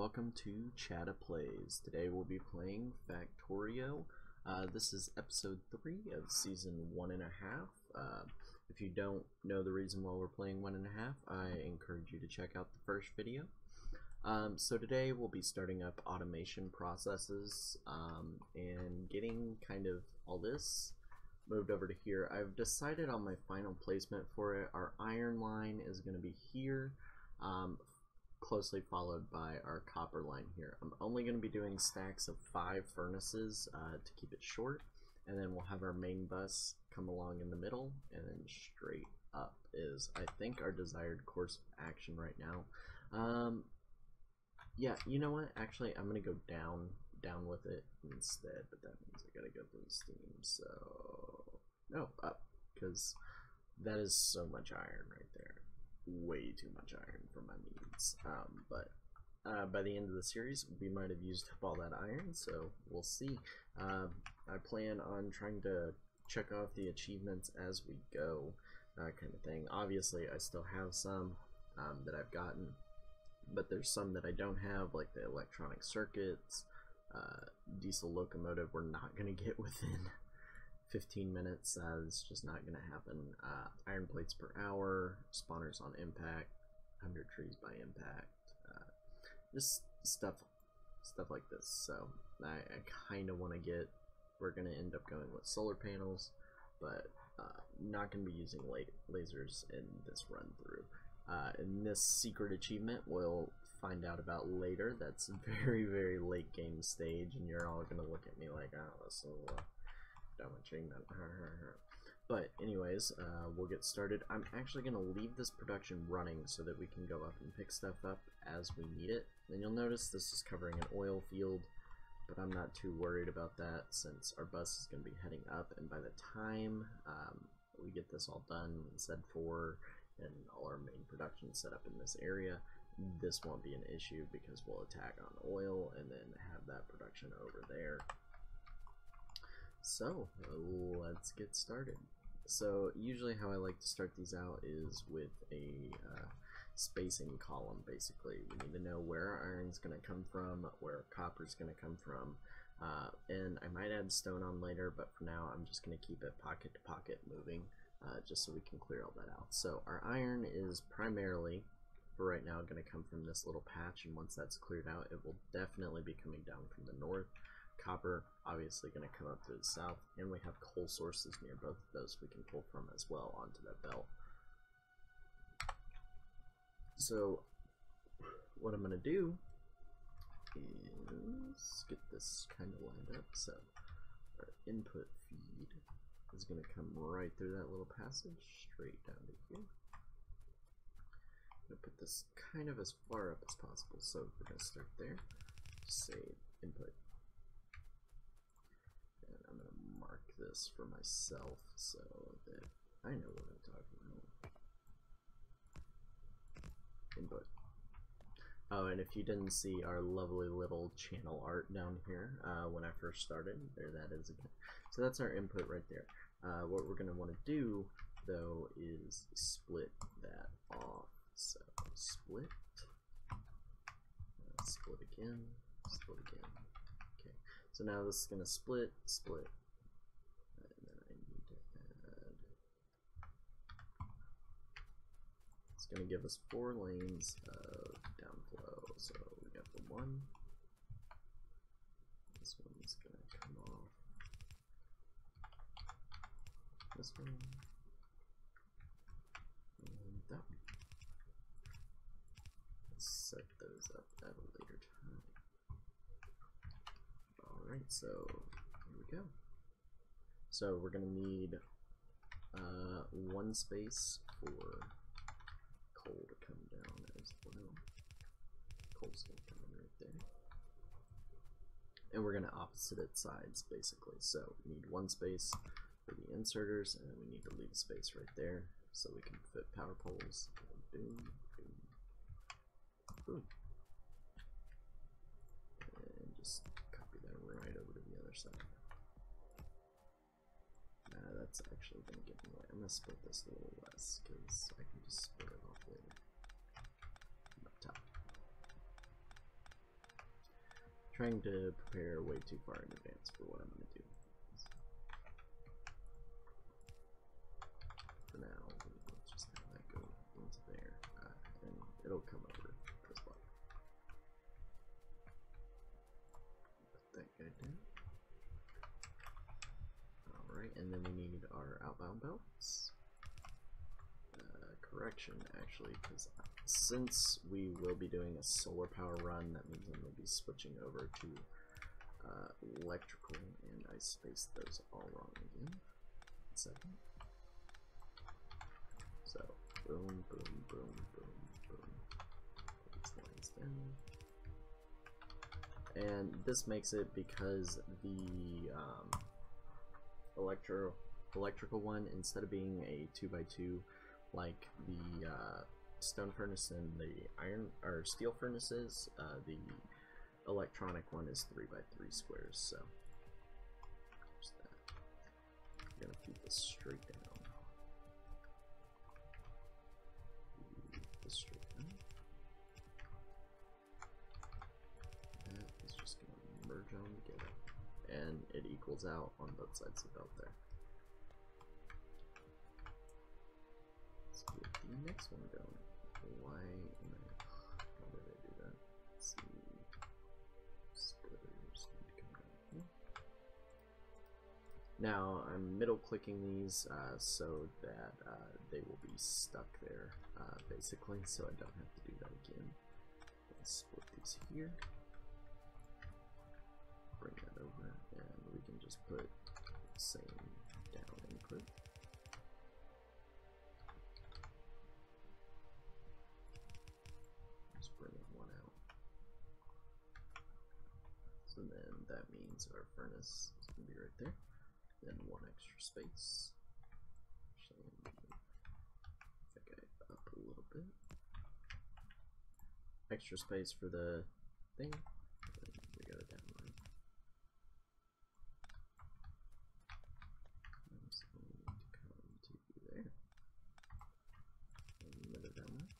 welcome to Chatta Plays. Today we'll be playing Factorio. This is episode 3 of season 1.5. If you don't know the reason why we're playing 1.5, I encourage you to check out the first video. So today we'll be starting up automation processes and getting kind of all this moved over to here. I've decided on my final placement for it. Our iron line is going to be here. Closely followed by our copper line here. I'm only going to be doing stacks of 5 furnaces to keep it short, and then we'll have our main bus come along in the middle, and then straight up is, I think, our desired course of action right now. Yeah, you know what? Actually, I'm going to go down with it instead, but that means I got to go through the steam, so... No, up, because that is so much iron right there. Way too much iron for my needs, but by the end of the series we might have used up all that iron, so we'll see. I plan on trying to check off the achievements as we go, kind of thing. Obviously I still have some that I've gotten, but there's some that I don't have, like the electronic circuits, diesel locomotive we're not going to get within 15 minutes, it's just not going to happen. Iron plates per hour, spawners on impact, 100 trees by impact, just stuff like this. So I kind of want to get, we're going to end up going with solar panels, but not going to be using lasers in this run through. In this secret achievement we'll find out about later. That's very late game stage, and you're all going to look at me like, oh, this is dumb achievement. But anyways, we'll get started. I'm actually going to leave this production running so that we can go up and pick stuff up as we need it. And you'll notice this is covering an oil field, but I'm not too worried about that since our bus is going to be heading up, and by the time we get this all done and said for, and all our main production set up in this area, this won't be an issue because we'll attack on oil and then have that production over there. So let's get started. So usually how I like to start these out is with a spacing column. Basically we need to know where our iron's going to come from, where our copper's going to come from, and I might add stone on later, but for now I'm just going to keep it pocket to pocket moving, just so we can clear all that out. So our iron is primarily, for right now, going to come from this little patch, and once that's cleared out it will definitely be coming down from the north. Copper obviously going to come up to the south, and we have coal sources near both of those we can pull from as well onto that belt. So what I'm going to do is get this kind of lined up. So our input feed is going to come right through that little passage straight down to here. I'm going to put this kind of as far up as possible, so we're going to start there. Just say input. I'm going to mark this for myself so that I know what I'm talking about. Input. Oh, and if you didn't see our lovely little channel art down here when I first started, there that is again. So that's our input right there. What we're going to want to do, though, is split that off. So split, split again, split again. So now this is going to split, and then I need to add, it's going to give us 4 lanes of downflow. So we got the one, this one's going to come off, this one, and that one. Let's set those up at a later time. Alright, so here we go. So we're going to need 1 space for coal to come down as well. Coal's going to come in right there. And we're going to opposite it sides basically. So we need 1 space for the inserters, and then we need to leave space right there so we can fit power poles. Boom, boom, boom. And just right over to the other side. That's actually going to get in the way. I'm going to split this a little less because I can just split it off later. Up top. trying to prepare way too far in advance for what I'm going to do. For now, we'll just have that go into there, and it'll come over as well. Put that guy down. Alright, and then we need our outbound belts. Correction, actually, because since we will be doing a solar power run, that means I'm going to be switching over to electrical, and I spaced those all wrong again. 1 second. So, boom, boom, boom, boom, boom. Put these lines down. And this makes it because the electrical one, instead of being a 2x2 like the stone furnace and the iron or steel furnaces, the electronic one is 3x3 squares. So there's that. I'm gonna feed this straight down. Feed this straight down. That is just gonna merge on together, and it equals out on both sides of the belt there. The next one going. Why did I do that? Let's see. Splitters need to come down here. Now I'm middle clicking these so that they will be stuck there basically, so I don't have to do that again. Let's split these here. Bring that over, and we can just put the same down input. And then that means our furnace is going to be right there. Then 1 extra space. Actually, move that guy up a little bit. Extra space for the thing. And we got it down right. So we need to come to there. And move it down there.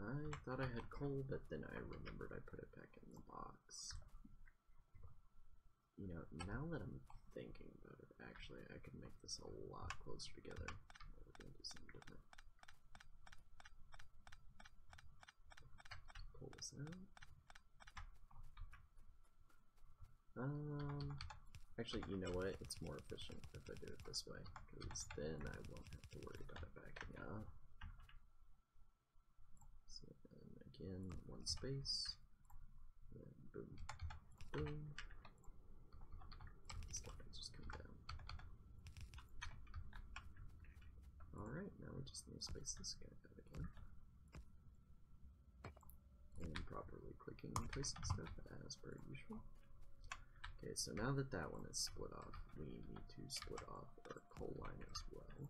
I thought I had coal, but then I remembered I put it back in the box. You know, now that I'm thinking about it, actually, I could make this a lot closer together. We're going to do something different. Pull this out. Actually, you know what? It's more efficient if I do it this way, because then I won't have to worry about it backing up. Again, 1 space, then boom, boom. This guy just come down. Alright, now we just need to space this guy out again. And properly clicking and placing stuff as per usual. Okay, so now that that one is split off, we need to split off our coal line as well.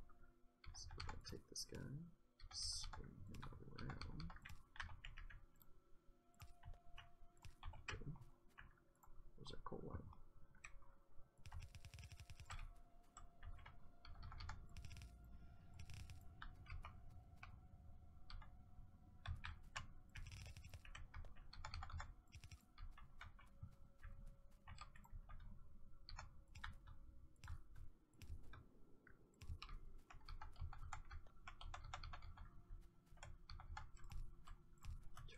So we're going to take this guy, spin him around. There's our coal line.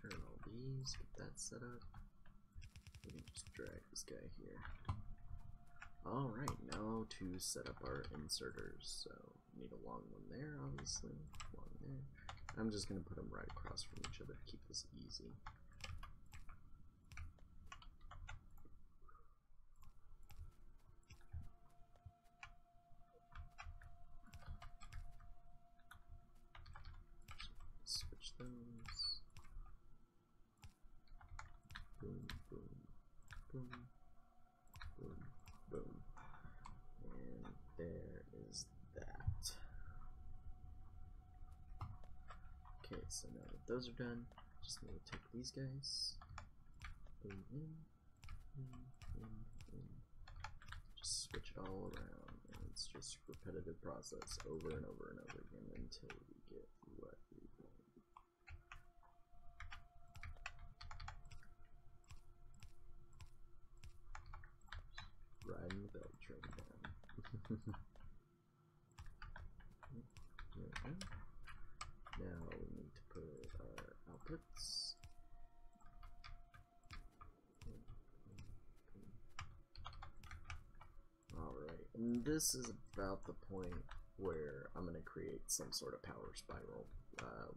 Turn all these, get that set up. We can just drag this guy here. Alright, now to set up our inserters. So, we need a long one there, obviously. Long there. I'm just going to put them right across from each other to keep this easy. Switch those. Boom, boom, boom, boom, boom. And there is that. Okay, so now that those are done, just need to take these guys, boom in, switch it all around, and it's just repetitive process over and over and over again until we get what we want. Riding the belt train down. Now we need to put our outputs. Alright, and this is about the point where I'm going to create some sort of power spiral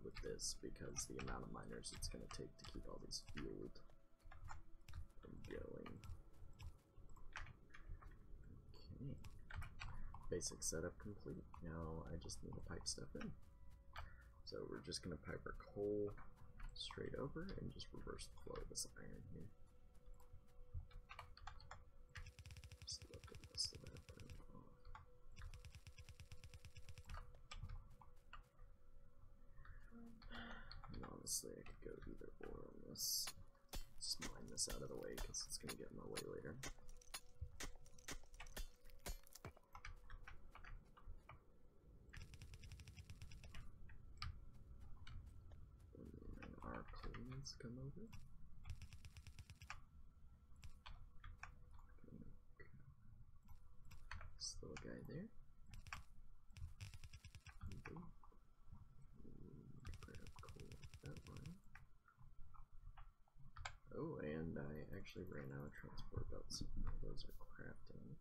with this, because the amount of miners it's going to take to keep all these fueled and going. Okay, basic setup complete. Now I just need to pipe stuff in. So we're just going to pipe our coal straight over and just reverse the flow of this iron here. Just let the rest of that burn off. And honestly, I could go either or on this. Just mine this out of the way because it's going to get in my way later. Come over. This little guy there. That one. Oh, and I actually ran out of transport belts. Those are crafting.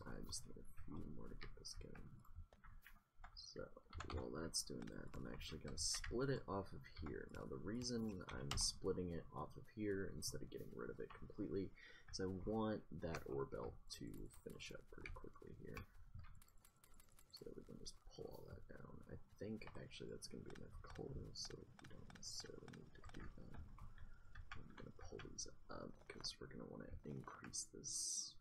I just need a few more to get this going. So, while that's doing that, I'm actually going to split it off of here. Now, the reason I'm splitting it off of here instead of getting rid of it completely is I want that ore belt to finish up pretty quickly here. So we can just pull all that down. I think actually that's going to be enough coal, so we don't necessarily need to do that. I'm going to pull these up because we're going to want to increase this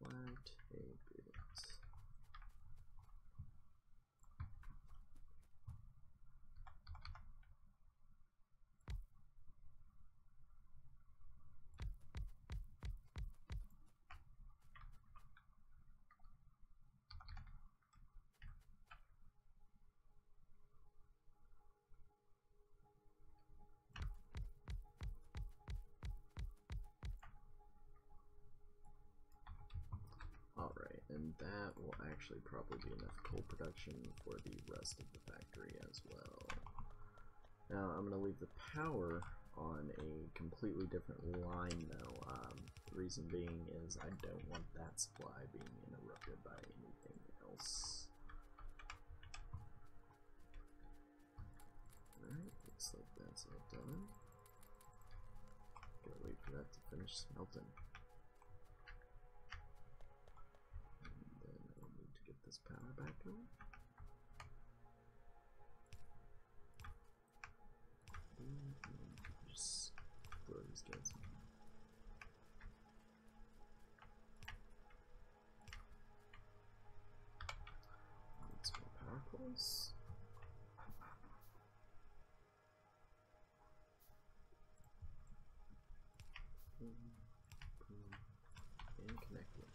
quite a bit. Alright, and that will actually probably be enough coal production for the rest of the factory as well. Now I'm going to leave the power on a completely different line though. The reason being is I don't want that supply being interrupted by anything else. Alright, looks like that's all done. Gotta wait for that to finish smelting. This power back on. Just throw these guys in. Need some more power poles. And connected.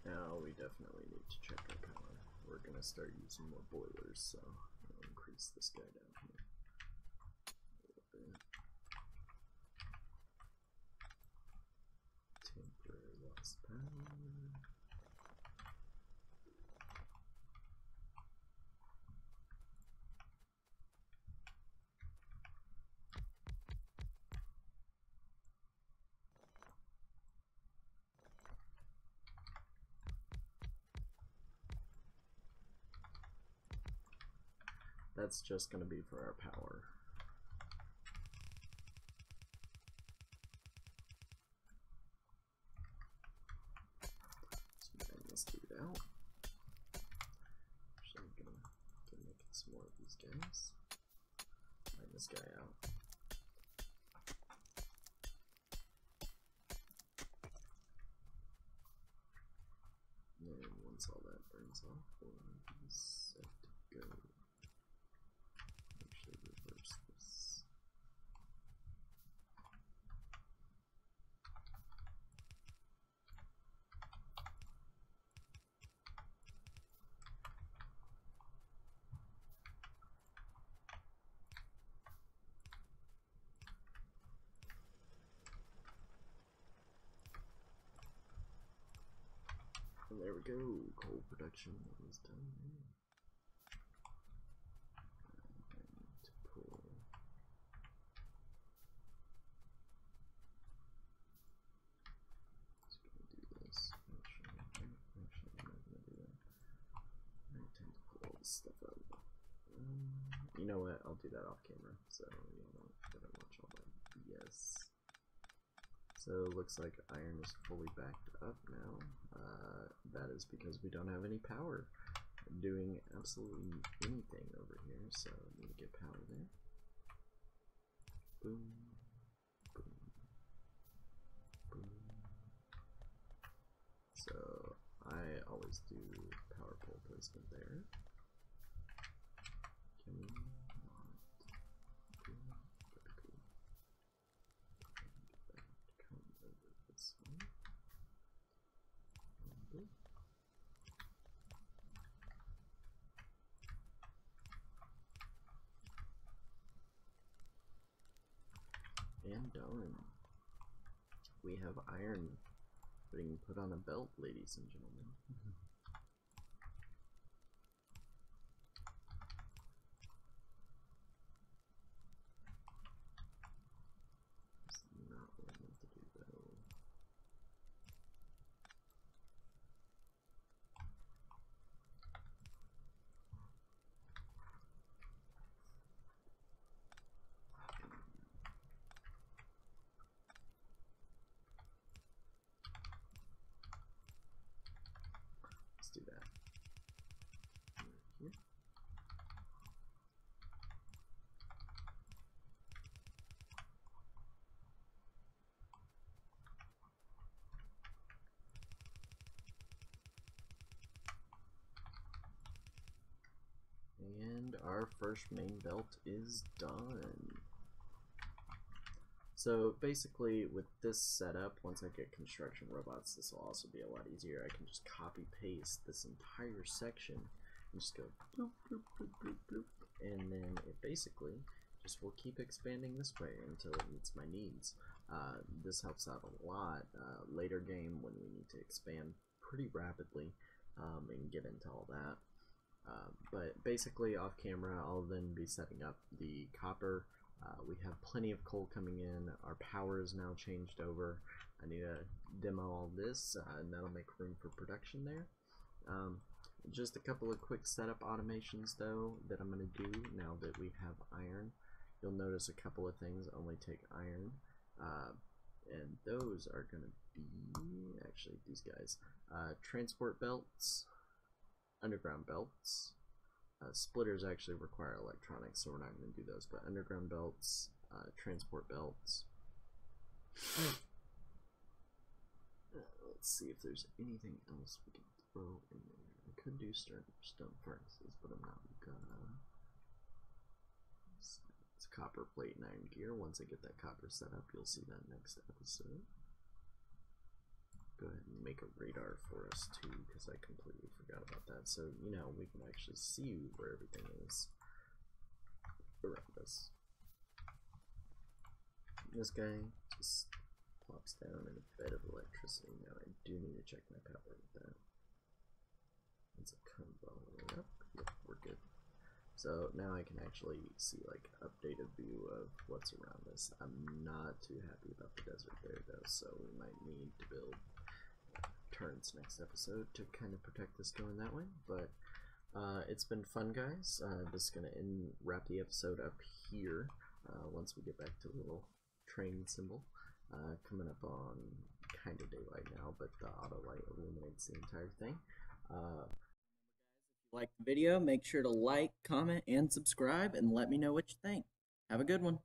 Now we definitely need to check our power. We're gonna start using more boilers, so I'll increase this guy down here a little bit. Temporary loss power. That's just going to be for our power. Let's mine this dude out. Actually, I'm gonna make some more of these guys. Mine this guy out. And then once all that burns off, we'll be set to go. Actually, reverse this. And there we go, coal production is done. And to pull. Just gonna do this. Actually, I'm not gonna do that. I tend to pull all this stuff out. You know what? I'll do that off camera, so you don't gotta watch all that BS. So looks like iron is fully backed up now. That is because we don't have any power doing absolutely anything over here, so I need to get power there. Boom, boom, boom. So I always do power pole placement there. Can we not do vertical? Get that to come over this way. Boom. And done. We have iron being put on a belt, ladies and gentlemen. That's not what I meant to do though. Let's do that. Here. And our first main belt is done. So basically with this setup, once I get construction robots, this will also be a lot easier. I can just copy paste this entire section and just go bloop, bloop, bloop, bloop, bloop, and then it basically just will keep expanding this way until it meets my needs. This helps out a lot later game when we need to expand pretty rapidly and get into all that. But basically off camera I'll then be setting up the copper. We have plenty of coal coming in. Our power is now changed over. I need to demo all this and that'll make room for production there. Just a couple of quick setup automations though that I'm going to do now that we have iron. You'll notice a couple of things only take iron, and those are going to be actually these guys. Transport belts, underground belts. Splitters actually require electronics, so we're not going to do those, but underground belts, transport belts. Let's see if there's anything else we can throw in there. I could do stone furnaces, but I'm not gonna. It's copper plate and iron gear. Once I get that copper set up, you'll see that next episode. Go ahead and make a radar for us too, because I completely forgot about that. So you know we can actually see where everything is around us. This guy just plops down in a bed of electricity. Now I do need to check my power with that. Once it comes all the way up, yep, we're good. So now I can actually see like updated view of what's around us. I'm not too happy about the desert there though, so we might need to build turns next episode to kind of protect this going that way. But it's been fun, guys. This is gonna wrap the episode up here. Once we get back to the little train symbol, coming up on kind of daylight now, but the auto light illuminates the entire thing. If you liked the video, make sure to like, comment, and subscribe, and let me know what you think. Have a good one.